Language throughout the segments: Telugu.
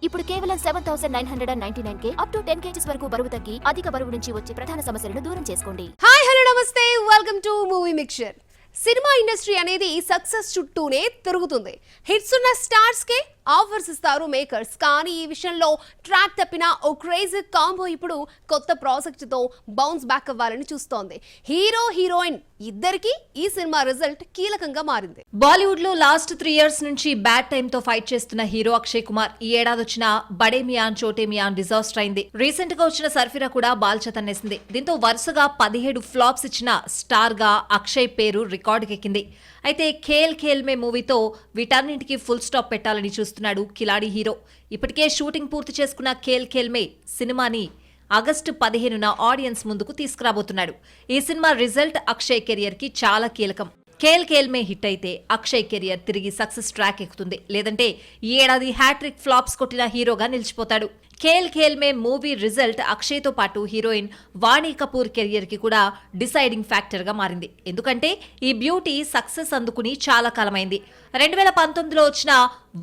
ఇప్పుడు కేవలం 7,999 అప్ టు 10 kgs వరకు బరువు తగ్గి అధిక బరువు నుంచి వచ్చే ప్రధాన సమస్యలను దూరం చేసుకోండి. హాయ్ హలో నమస్తే, welcome to movie mixture. Cinema industry అనేది సక్సెస్ చుట్టూనే తిరుగుతుంది. హిట్స్ ఉన్న స్టార్స్ కే ఆఫర్స్ ఇస్తారు మేకర్స్. కానీ ఈ విషయంలో ట్రాక్ తప్పిన ఓ క్రేజీ కాంబో ఇప్పుడు కొత్త ప్రాజెక్ట్ తో బౌన్స్ బ్యాక్ అవ్వాలని చూస్తోంది. హీరో హీరోయిన్ ఇద్దరికి ఈ సినిమా రిజల్ట్ కీలకంగా మారింది. బాలీవుడ్ లో లాస్ట్ 3 years నుంచి బ్యాడ్ టైమ్ తో ఫైట్ చేస్తున్న హీరో అక్షయ్ కుమార్ ఈ ఏడాది వచ్చిన బడే మియాన్ చోటే మియాన్ డిజాస్టర్ అయింది. రీసెంట్ గా వచ్చిన సర్ఫిరా కూడా బాల్చతన్నేసింది. దీంతో వరుసగా 17 ఫ్లాప్స్ ఇచ్చిన స్టార్ గా అక్షయ్ పేరు రికార్డుకెక్కింది. అయితే ఖేల్ ఖేల్ మే మూవీతో వీటన్నింటికి ఫుల్ స్టాప్ పెట్టాలని చూస్తున్నాడు కిలాడి హీరో. ఇప్పటికే షూటింగ్ పూర్తి చేసుకున్న ఖేల్ ఖేల్ మే సినిమాని ఆగస్టు 15న ఆడియన్స్ ముందుకు తీసుకురాబోతున్నాడు. ఈ సినిమా రిజల్ట్ అక్షయ్ కెరియర్ కి చాలా కీలకం. ఖేల్ ఖేల్ మే హిట్ అయితే అక్షయ్ కెరియర్ తిరిగి సక్సెస్ ట్రాక్ ఎక్కుతుంది. లేదంటే ఈ ఏడాది హ్యాట్రిక్ ఫ్లాప్స్ కొట్టిన హీరోగా నిలిచిపోతాడు. ఖేల్ ఖేల్ మే మూవీ రిజల్ట్ అక్షయ్ తో పాటు హీరోయిన్ వాణి కపూర్ కెరియర్ కి కూడా డిసైడింగ్ ఫ్యాక్టర్ గా మారింది. ఎందుకంటే ఈ బ్యూటీ సక్సెస్ అందుకుని చాలా కాలమైంది. 2019లో వచ్చిన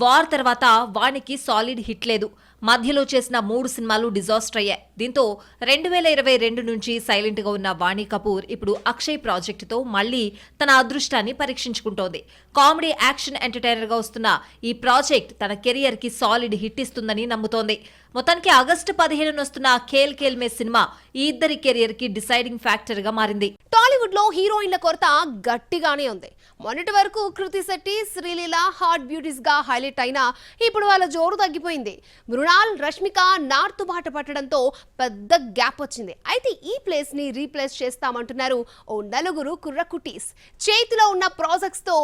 వార్ తర్వాత వాణికి సాలిడ్ హిట్ లేదు. మధ్యలో చేసిన 3 సినిమాలు డిజాస్టర్ అయ్యాయి. దీంతో 2022 నుంచి సైలెంట్ గా ఉన్న వాణి కపూర్ ఇప్పుడు అక్షయ్ ప్రాజెక్ట్ తో మళ్లీ తన అదృష్టాన్ని పరీక్షించుకుంటోంది. కామెడీ యాక్షన్ ఎంటర్టైనర్ గా వస్తున్న ఈ ప్రాజెక్ట్ తన కెరియర్ కి సాలిడ్ హిట్ ఇస్తుందని నమ్ముతోంది. మొత్తానికి ఆగస్టు 15న వస్తున్న ఖేల్ ఖేల్ మే సినిమా ఈ ఇద్దరి కెరియర్ కి డిసైడింగ్ ఫ్యాక్టర్ గా మారింది. టాలీవుడ్ లో హీరోయిన్ల కొరత గట్టిగానే ఉంది. మొన్నటి వరకు కృతి శెట్టి, శ్రీలీల హాట్ బ్యూటీస్ గా హైలైట్ అయినా ఇప్పుడు వాళ్ళ జోరు తగ్గిపోయింది. మృణాల్, రష్మిక నార్త్ బాట పట్టడంతో పెద్ద గ్యాప్ వచ్చింది. అయితే ఈ ప్లేస్ ని రీప్లేస్ చేస్తామంటున్నారు ఓ నలుగురు కుర్రకుటీస్. చేతిలో ఉన్న ప్రాజెక్ట్స్ తో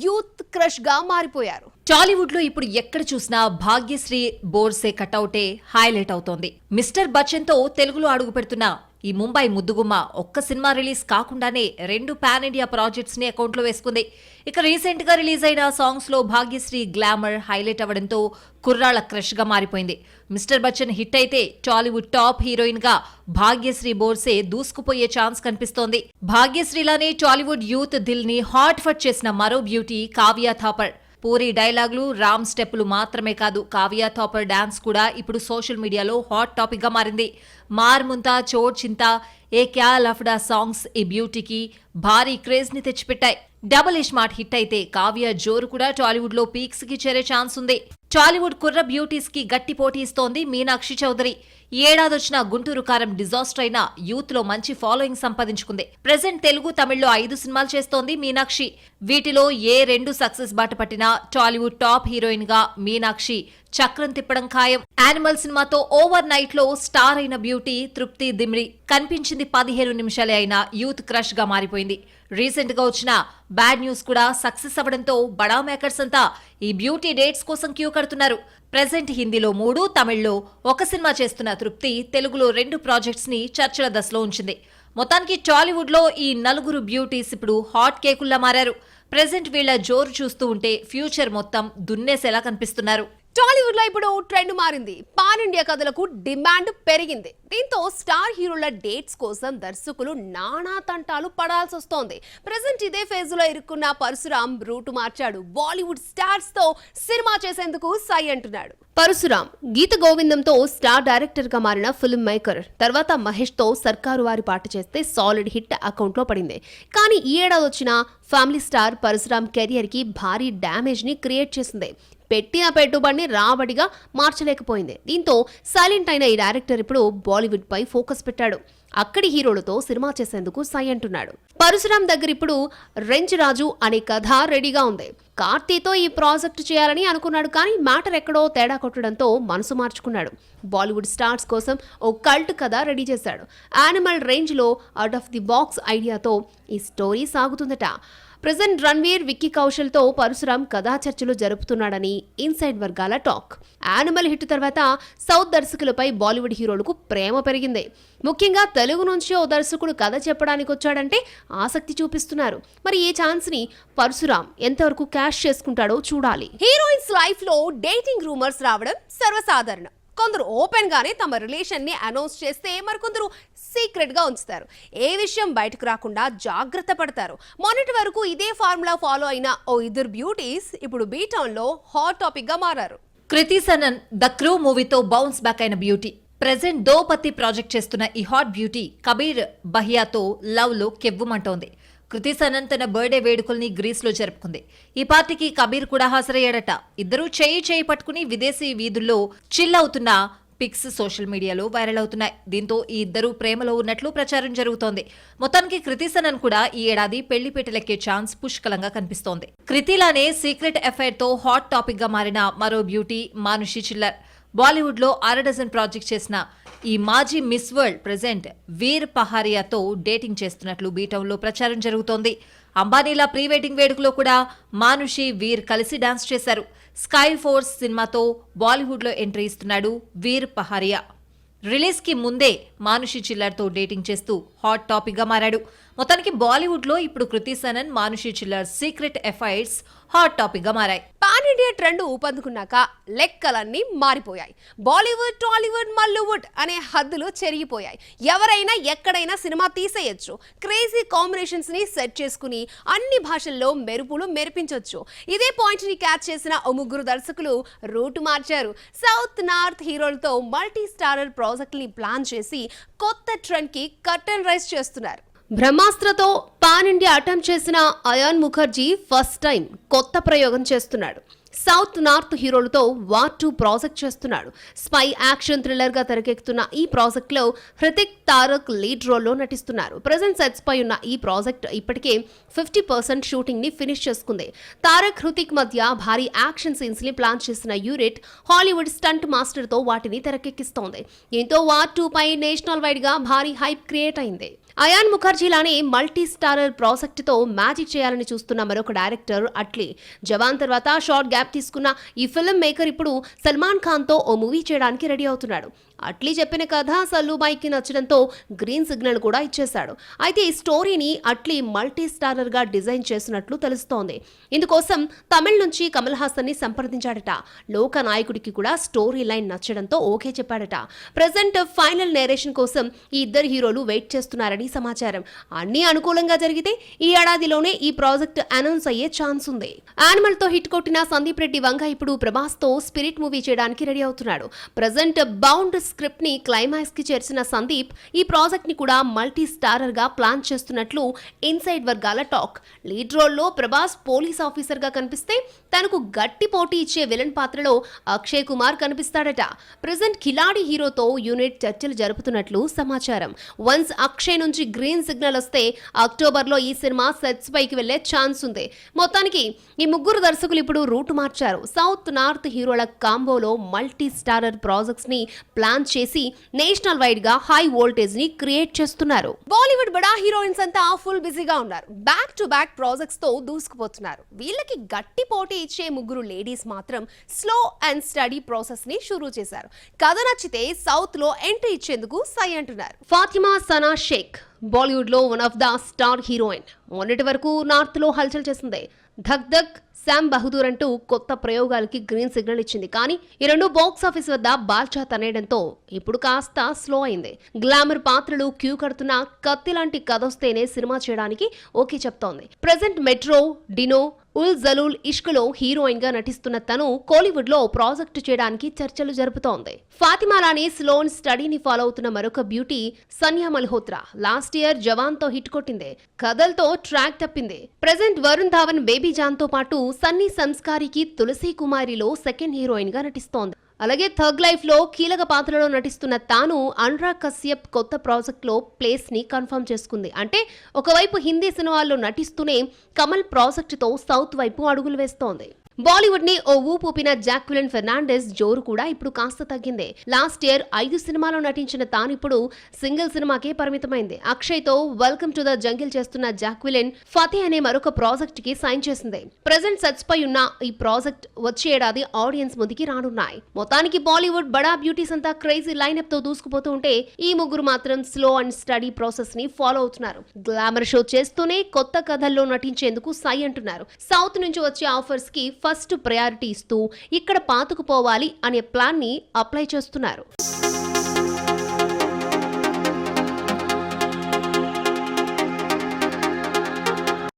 యూత్ క్రష్ గా మారిపోయారు. టాలీవుడ్ లో ఇప్పుడు ఎక్కడ చూసినా భాగ్యశ్రీ బోర్సే కటౌటే హైలైట్ అవుతోంది. మిస్టర్ బచ్చన్ తో తెలుగులో అడుగు పెడుతున్న ఈ ముంబై ముద్దుగుమ్మ ఒక్క సినిమా రిలీజ్ కాకుండానే 2 పాన్ ఇండియా ప్రాజెక్ట్స్ ని అకౌంట్ లో వేసుకుంది. ఇక రీసెంట్ గా రిలీజ్ అయిన సాంగ్స్ లో భాగ్యశ్రీ గ్లామర్ హైలైట్ అవ్వడంతో కుర్రాళ్ల క్రష్ గా మారిపోయింది. మిస్టర్ బచ్చన్ హిట్ అయితే టాలీవుడ్ టాప్ హీరోయిన్ గా భాగ్యశ్రీ బోర్సే దూసుకుపోయే ఛాన్స్ కనిపిస్తోంది. భాగ్యశ్రీలానే టాలీవుడ్ యూత్ దిల్ ని హాట్ ఫట్ చేసిన మరో బ్యూటీ కావ్య థాపర్. పూరి డైలాగులు, రామ్ స్టెప్పులు మాత్రమే కాదు, కావ్య థాపర్ డాన్స్ కూడా ఇప్పుడు సోషల్ మీడియాలో హాట్ టాపిక్ గా మారింది. మార్ ముంతా చోట్ చింతా ఏ క్యా లఫ్డా సాంగ్స్ ఈ బ్యూటీకి భారీ క్రేజ్ ని తెచ్చిపెట్టాయి. డబుల్ ఇష్మార్ట్ హిట్ అయితే కావ్య జోరు కూడా టాలీవుడ్ లో పీక్స్ కి చేరే ఛాన్స్ ఉంది. టాలీవుడ్ కుర్ర బ్యూటీస్ కి గట్టి పోటీ ఇస్తోంది మీనాక్షి చౌదరి. ఈ ఏడాది వచ్చిన గుంటూరు కారం డిజాస్టర్ అయిన యూత్ లో మంచి ఫాలోయింగ్ సంపాదించుకుంది. ప్రెజెంట్ తెలుగు, తమిళ్లో 5 సినిమాలు చేస్తోంది మీనాక్షి. వీటిలో ఏ 2 సక్సెస్ బాట పట్టినా టాలీవుడ్ టాప్ హీరోయిన్ గా మీనాక్షి చక్రం తిప్పడం ఖాయం. యానిమల్ సినిమాతో ఓవర్ నైట్ లో స్టార్ అయిన బ్యూటీ తృప్తి దిమ్రి కనిపించింది 15 నిమిషాలే అయినా యూత్ క్రష్ గా మారిపోయింది. రీసెంట్ గా వచ్చిన బ్యాడ్ న్యూస్ కూడా సక్సెస్ అవ్వడంతో బడా మేకర్స్ అంతా ఈ బ్యూటీ డేట్స్ కోసం క్యూ కడుతున్నారు. ప్రెజెంట్ హిందీలో 3, తమిళ్లో 1 సినిమా చేస్తున్న తృప్తి తెలుగులో 2 ప్రాజెక్ట్స్ ని చర్చల దశలో ఉంచింది. మొత్తానికి టాలీవుడ్ లో ఈ నలుగురు బ్యూటీస్ ఇప్పుడు హాట్ కేకుల్లా మారారు. ప్రెజెంట్ వీళ్ల జోరు చూస్తూ ఉంటే ఫ్యూచర్ మొత్తం దున్నేసేలా కనిపిస్తున్నారు. టాలీవుడ్ లో ఇప్పుడు ట్రెండ్ మారింది. పాన్ ఇండియా కథలకు డిమాండ్ పెరిగింది. దీంతో స్టార్ హీరోల డేట్స్ కోసం దర్శకులు నానా తంటాలు పడాల్సి వస్తోంది. ప్రెసెంట్ ఇదే ఫేజ్ లో ఇరుక్కున్న పరశురాం రూటు మార్చాడు. బాలీవుడ్ స్టార్స్ తో సినిమా చేసేందుకు సై అంటున్నాడు. పరశురాం గీత గోవిందంతో స్టార్ డైరెక్టర్ గా మారిన ఫిల్మ్ మేకర్. తర్వాత మహేష్ తో సర్కారు వారి పాట చేస్తే సాలిడ్ హిట్ అకౌంట్ లో పడింది. కానీ ఈ ఏడాది వచ్చిన ఫ్యామిలీ స్టార్ పరశురాం కెరియర్ కి భారీ డ్యామేజ్ ని క్రియేట్ చేసింది. పెట్టిన పెట్టుబడిని రాబడిగా మార్చలేకపోయింది. దీంతో సైలెంట్ అయిన ఈ డైరెక్టర్ ఇప్పుడు బాలీవుడ్ పై ఫోకస్ పెట్టాడు. అక్కడి హీరోలతో సినిమా చేసేందుకు సై అంటున్నాడు. పరశురాం దగ్గర ఇప్పుడు రెంజ్ రాజు అనే కథ రెడీగా ఉంది. కార్తీతో ఈ ప్రాజెక్ట్ చేయాలని అనుకున్నాడు. కానీ మ్యాటర్ ఎక్కడో తేడా కొట్టడంతో మనసు మార్చుకున్నాడు. బాలీవుడ్ స్టార్స్ కోసం ఓ కల్ట్ కథ రెడీ చేశాడు. యానిమల్ రేంజ్ లో అవుట్ ఆఫ్ ది బాక్స్ ఐడియాతో ఈ స్టోరీ సాగుతుందట. ప్రెజెంట్ రణ్వీర్, విక్కీ కౌశల్ తో పరశురాం కథా చర్చలు జరుపుతున్నాడని ఇన్సైడ్ వర్గాల టాక్. యానిమల్ హిట్ తర్వాత సౌత్ దర్శకులపై బాలీవుడ్ హీరోలకు ప్రేమ పెరిగింది. ముఖ్యంగా తెలుగు నుంచి ఓ దర్శకుడు కథ చెప్పడానికి వచ్చాడంటే ఆసక్తి చూపిస్తున్నారు. మరి ఈ ఛాన్స్ ని పరశురాం ఎంతవరకు క్యాష్ చేసుకుంటాడో చూడాలి. హీరోయిన్స్ లైఫ్ లో డేటింగ్ రూమర్స్ రావడం సర్వసాధారణం. కొందరు ఓపెన్ గానే తమ రిలేషన్ ని అనౌన్స్ చేస్తే మరికొందరు సీక్రెట్ గా ఉంచుతారు. ఏ విషయం బయటకు రాకుండా జాగ్రత్త పడతారు. మొన్నటి వరకు ఇదే ఫార్ములా ఫాలో అయిన ఓ ఇద్దరు బ్యూటీస్ ఇప్పుడు బీ టౌన్ లో హాట్ టాపిక్ గా మారారు. కృతి సనన్ ద క్రూ మూవీతో బౌన్స్ బ్యాక్ అయిన బ్యూటీ. ప్రెజెంట్ దోపతి ప్రాజెక్ట్ చేస్తున్న ఈ హాట్ బ్యూటీ కబీర్ బహియాతో లవ్ లో కెవ్వుమంటోంది. కృతి సనన్ తన బర్త్డే వేడుకల్ని గ్రీస్ లో జరుపుకుంది. ఈ పార్టీకి కబీర్ కూడా హాజరయ్యాడట. ఇద్దరూ చేయి పట్టుకుని విదేశీ వీధుల్లో చిల్ అవుతున్న పిక్స్ సోషల్ మీడియాలో వైరల్ అవుతున్నాయి. దీంతో ఈ ఇద్దరు ప్రేమలో ఉన్నట్లు ప్రచారం జరుగుతోంది. మొత్తానికి కృతి సనన్ కూడా ఈ ఏడాది పెళ్లి పీటలెక్కే ఛాన్స్ పుష్కలంగా కనిపిస్తోంది. కృతిలానే సీక్రెట్ అఫైర్ తో హాట్ టాపిక్ గా మారిన మరో బ్యూటీ మానుషి చిల్లర్. బాలీవుడ్ లో 6 డజన్ ప్రాజెక్ట్ చేసిన ఈ మాజీ మిస్ వరల్డ్ ప్రెజెంట్ వీర్ పహారియాతో డేటింగ్ చేస్తున్నట్లు బీటౌన్ లో ప్రచారం జరుగుతోంది. అంబానీల ప్రీ వెడ్డింగ్ వేడుకలో కూడా మానుషి వీర్ కలిసి డాన్స్ చేశారు. స్కై ఫోర్స్ సినిమాతో బాలీవుడ్ లో ఎంట్రీ ఇస్తున్నాడు వీర్ పహారియా. రిలీజ్ కి ముందే మానుషి చిల్లర్ తో డేటింగ్ చేస్తూ హాట్ టాపిక్ గా మారాడు. మొత్తానికి బాలీవుడ్ లో ఇప్పుడు కృతి సనన్ మానుషి చిల్లర్ సీక్రెట్ అఫైర్స్ హాట్ టాపిక్ గా మారాయి. పాన్ ఇండియా ట్రెండ్ ఊపందుకున్నాక లెక్కలన్నీ మారిపోయాయి. బాలీవుడ్, టాలీవుడ్, మల్లీవుడ్ అనే హద్దులు చెరిగిపోయాయి. ఎవరైనా ఎక్కడైనా సినిమా తీసేయొచ్చు. క్రేజీ కాంబినేషన్స్ ని సెట్ చేసుకుని అన్ని భాషల్లో మెరుపులు మెరిపించొచ్చు. ఇదే పాయింట్ ని క్యాచ్ చేసిన ఓ ముగ్గురు దర్శకులు రూటు మార్చారు. సౌత్ నార్త్ హీరోలతో మల్టీ స్టారర్ ప్రాజెక్ట్ ని ప్లాన్ చేసి కొత్త ట్రెండ్ కి కర్టెన్ రైజ్ చేస్తున్నారు. బ్రహ్మాస్త్రతో పాన్ ఇండియా అటెంప్ట్ చేసిన అయాన్ ముఖర్జీ ఫస్ట్ టైం కొత్త ప్రయోగం చేస్తున్నాడు. సౌత్ నార్త్ హీరోలతో వార్ 2 ప్రాజెక్ట్ చేస్తున్నాడు. స్పై యాక్షన్ థ్రిల్లర్ గా తెరకెక్కుతున్న ఈ ప్రాజెక్ట్ లో హృతిక్, తారక్ లీడ్ రోల్లో నటిస్తున్నారు. ప్రెజెంట్ సెట్స్ పై ఉన్న ఈ ప్రాజెక్ట్ ఇప్పటికే 50% షూటింగ్ ని ఫినిష్ చేసుకుంది. తారక్, హృతిక్ మధ్య భారీ యాక్షన్ సీన్స్ ని ప్లాన్ చేసిన యూనిట్ హాలీవుడ్ స్టంట్ మాస్టర్ తో వాటిని తెరకెక్కిస్తోంది. దీంతో వార్ 2 పై నేషనల్ వైడ్ గా భారీ హైప్ క్రియేట్ అయింది. అయాన్ ముఖర్జీలానే మల్టీ స్టారర్ ప్రాజెక్ట్ తో మ్యాజిక్ చేయాలని చూస్తున్న మరొక డైరెక్టర్ అట్లీ. జవాన్ తర్వాత షార్ట్ గ్యాప్ తీసుకున్న ఈ ఫిల్మ్ మేకర్ ఇప్పుడు సల్మాన్ ఖాన్ తో ఓ మూవీ చేయడానికి రెడీ అవుతున్నాడు. అట్లీ చెప్పిన కథ సల్లుబాయికి నచ్చడంతో గ్రీన్ సిగ్నల్ కూడా ఇచ్చేశాడు. అయితే ఈ స్టోరీని అట్లీ మల్టీ స్టారర్ గా డిజైన్ చేసినట్లు తెలుస్తోంది. ఇందుకోసం తమిళ నుంచి కమల్ హాసన్ ని సంప్రదించాడట. లోక నాయకుడికి కూడా స్టోరీ లైన్ నచ్చడంతో ఓకే చెప్పాడట. ప్రెజెంట్ ఫైనల్ నేరేషన్ కోసం ఈ ఇద్దరు హీరోలు వెయిట్ చేస్తున్నారని సమాచారం. అన్ని అనుకూలంగా జరిగితే ఈ ఏడాదిలోనే ఈ ప్రాజెక్ట్ అనౌన్స్ అయ్యే ఛాన్స్ ఉంది. యానిమల్ తో హిట్ కొట్టిన సందీప్ రెడ్డి వంగ ఇప్పుడు ప్రభాస్ తో స్పిరిట్ మూవీ చేయడానికి రెడీ అవుతున్నాడు. ప్రెజెంట్ బౌండ్ స్క్రిప్ట్ ని క్లైమాక్స్ కి చేర్చిన సందీప్ ఈ ప్రాజెక్ట్ ని కూడా మల్టీ స్టారర్ గా ప్లాన్ చేస్తున్నట్లు ఇన్సైడ్ వర్గాల టాక్. లీడ్ రోల్లో ప్రభాస్ పోలీస్ ఆఫీసర్ గా కనిపిస్తే తనకు గట్టి పోటీ ఇచ్చే విలన్ పాత్రలో అక్షయ్ కుమార్ కనిపిస్తాడట. ప్రెజెంట్ కిలాడి హీరోతో యూనిట్ చర్చలు జరుపుతున్నట్లు సమాచారం. వన్స్ అక్షయ్ నుంచి గ్రీన్ సిగ్నల్ వస్తే అక్టోబర్ లో ఈ సినిమా సెట్స్ పైకి వెళ్లే ఛాన్స్ ఉంది. మొత్తానికి ఈ ముగ్గురు దర్శకులు ఇప్పుడు రూట్ మార్చారు. సౌత్ నార్త్ హీరోల కాంబోలో మల్టీ స్టారర్ ప్రాజెక్ట్స్ ని ప్లాన్ చేసి నేషనల్ వైడ్ గా హై వోల్టేజ్ ని క్రియేట్ చేస్తున్నారు. బాలీవుడ్ బడా హీరోయిన్స్ అంతా ఫుల్ బిజీగా ఉన్నారు. బ్యాక్ టు బ్యాక్ ప్రాజెక్ట్స్ తో దూసుకుపోతున్నారు. వీళ్ళకి గట్టి పోటీ ఇచ్చే ముగ్గురు లేడీస్ మాత్రం స్లో అండ్ స్టడీ ప్రాసెస్ ని షురూ చేశారు. కథ నచ్చితే సౌత్ లో ఎంట్రీ ఇచ్చేందుకు సై అంటున్నారు. ఫాతిమా సనా షేక్ బాలీవుడ్ లో one of the star heroine. మొన్నటి వరకు నార్త్ లో హల్చల్ చేసింది. ధక్ ధక్, శామ్ బహదూర్ అంటూ కొత్త ప్రయోగాలకి గ్రీన్ సిగ్నల్ ఇచ్చింది. కానీ ఈ రెండు బాక్స్ ఆఫీస్ వద్ద బాల్చా తనేయడంతో ఇప్పుడు కాస్త స్లో అయింది. గ్లామర్ పాత్రలు క్యూ కడుతున్న కత్తి లాంటి కథ వస్తేనే సినిమా చేయడానికి ఓకే చెప్తోంది. ప్రెజెంట్ మెట్రో, డినో, ఉల్ జలూల్ ఇష్క్లో హీరోయిన్ గా నటిస్తున్న తను కోలీవుడ్ లో ప్రాజెక్టు చేయడానికి చర్చలు జరుపుతోంది. ఫాతిమాలానే స్లోన్ స్టడీని ఫాలో అవుతున్న మరొక beauty Sanya Malhotra. Last year Jawan తో హిట్ కొట్టింది. కథలతో ట్రాక్ తప్పింది. ప్రెజెంట్ వరుణ్ ధావన్, బేబీ జాన్ తో పాటు సన్నీ సంస్కారికి తులసి కుమారిలో సెకండ్ హీరోయిన్ గా నటిస్తోంది. అలాగే థగ్ లైఫ్ లో కీలక పాత్రలో నటిస్తున్న తాను అనురాగ్ కశ్యప్ కొత్త ప్రాజెక్ట్ లో ప్లేస్ ని కన్ఫర్మ్ చేసుకుంది. అంటే ఒకవైపు హిందీ సినిమాల్లో నటిస్తూనే కమల్ ప్రాజెక్ట్ తో సౌత్ వైపు అడుగులు వేస్తోంది. బాలీవుడ్ ని ఓ ఊపిన జాక్విలిన్ ఫెర్నాండెస్ జోరు కూడా ఇప్పుడు కాస్త తగ్గింది. లాస్ట్ ఇయర్ 5 సినిమాలో నటించిన తానిప్పుడు సింగిల్ సినిమాకే పరిమితమైంది. అక్షయ్ తో వెల్కమ్ టు ద జంగిల్ చేస్తున్న జాక్విలిన్ ఫతే అనే మరొక ప్రాజెక్ట్ కి సైన్ చేసింది. ప్రెజెంట్ సెట్స్ పై ఉన్న ఈ ప్రాజెక్ట్ వచ్చే ఏడాది ఆడియన్స్ ముందుకి రానున్నాయి. మొత్తానికి బాలీవుడ్ బడా బ్యూటీస్ అంతా క్రేజీ లైనప్ తో దూసుకుపోతూ ఉంటే ఈ ముగ్గురు మాత్రం స్లో అండ్ స్టడీ ప్రాసెస్ ని ఫాలో అవుతున్నారు. గ్లామర్ షో చేస్తూనే కొత్త కథల్లో నటించేందుకు సై అంటున్నారు. సౌత్ నుంచి వచ్చే ఆఫర్స్ కి ఫస్ట్ ప్రయారిటీ ఇస్తూ ఇక్కడ పాతుకుపోవాలి అనే ప్లాన్ ని అప్లై చేస్తున్నారు.